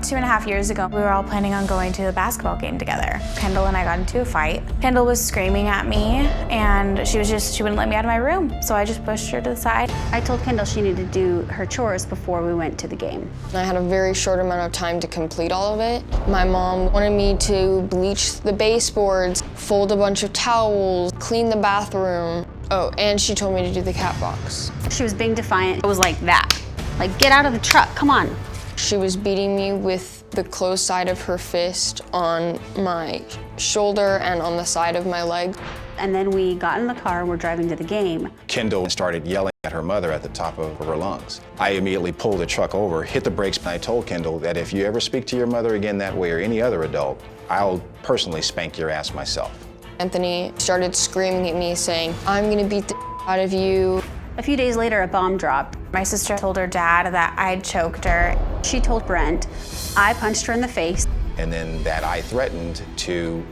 2.5 years ago, we were all planning on going to the basketball game together. Kendall and I got into a fight. Kendall was screaming at me, and she wouldn't let me out of my room, so I just pushed her to the side. I told Kendall she needed to do her chores before we went to the game. I had a very short amount of time to complete all of it. My mom wanted me to bleach the baseboards, fold a bunch of towels, clean the bathroom. Oh, and she told me to do the cat box. She was being defiant. It was like that. Like, get out of the truck, come on. She was beating me with the closed side of her fist on my shoulder and on the side of my leg. And then we got in the car and we're driving to the game. Kendall started yelling at her mother at the top of her lungs. I immediately pulled the truck over, hit the brakes, and I told Kendall that if you ever speak to your mother again that way or any other adult, I'll personally spank your ass myself. Anthony started screaming at me saying, I'm gonna beat the out of you. A few days later, a bomb dropped. My sister told her dad that I'd choked her. She told Brent, I punched her in the face. And then that I threatened to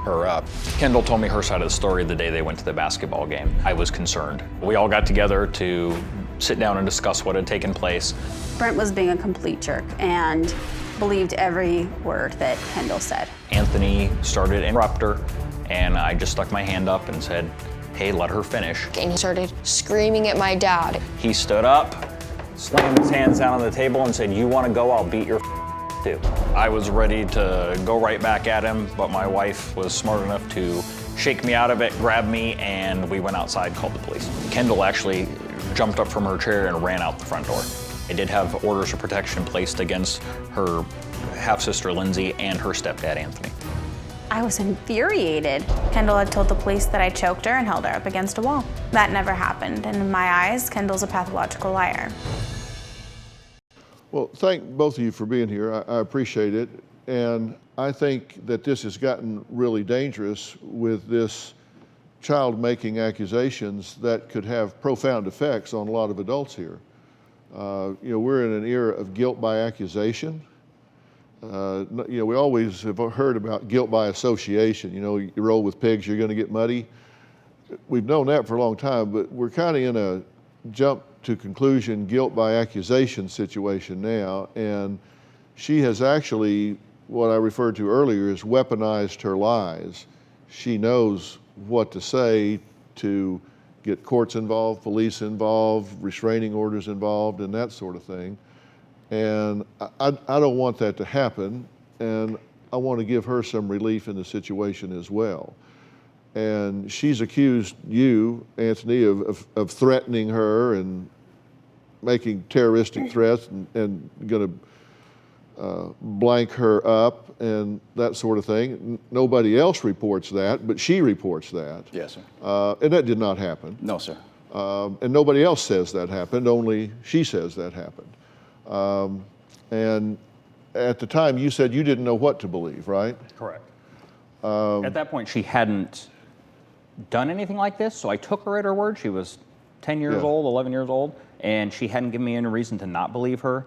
her up. Kendall told me her side of the story the day they went to the basketball game. I was concerned. We all got together to sit down and discuss what had taken place. Brent was being a complete jerk and believed every word that Kendall said. Anthony started to interrupt her, and I just stuck my hand up and said, hey, let her finish. And he started screaming at my dad. He stood up, slammed his hands down on the table and said, you want to go, I'll beat your too. I was ready to go right back at him, but my wife was smart enough to shake me out of it, grab me, and we went outside, called the police. Kendall actually jumped up from her chair and ran out the front door. I did have orders of protection placed against her half-sister Lindsay and her stepdad Anthony. I was infuriated. Kendall had told the police that I choked her and held her up against a wall. That never happened, and in my eyes, Kendall's a pathological liar. Well, thank both of you for being here. I appreciate it. And I think that this has gotten really dangerous with this child making accusations that could have profound effects on a lot of adults here. We're in an era of guilt by accusation. We always have heard about guilt by association. You roll with pigs, you're going to get muddy. We've known that for a long time, but we're kind of in a jump to conclusion guilt by accusation situation now. And she has actually, what I referred to earlier, is weaponized her lies. She knows what to say to get courts involved, police involved, restraining orders involved, and that sort of thing. And I don't want that to happen, and I want to give her some relief in the situation as well. And she's accused you, Anthony, of threatening her and making terroristic threats and going to blank her up and that sort of thing. Nobody else reports that, but she reports that. Yes, sir. And that did not happen. No, sir. And nobody else says that happened, only she says that happened. And at the time, you said you didn't know what to believe, right? Correct. At that point, she hadn't done anything like this, so I took her at her word. She was 10 years old, 11 years old, and she hadn't given me any reason to not believe her.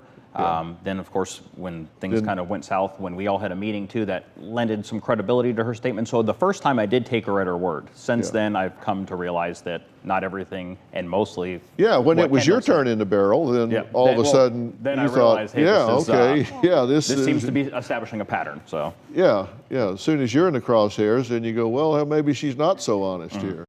Then, of course, when things kind of went south, when we all had a meeting too, that lended some credibility to her statement. So the first time I did take her at her word. Since then, I've come to realize that not everything, and mostly. Yeah, when it was your turn in the barrel, then all of a sudden then you I realized, thought, hey, this seems to be establishing a pattern. So. Yeah. As soon as you're in the crosshairs, then you go, well, maybe she's not so honest here.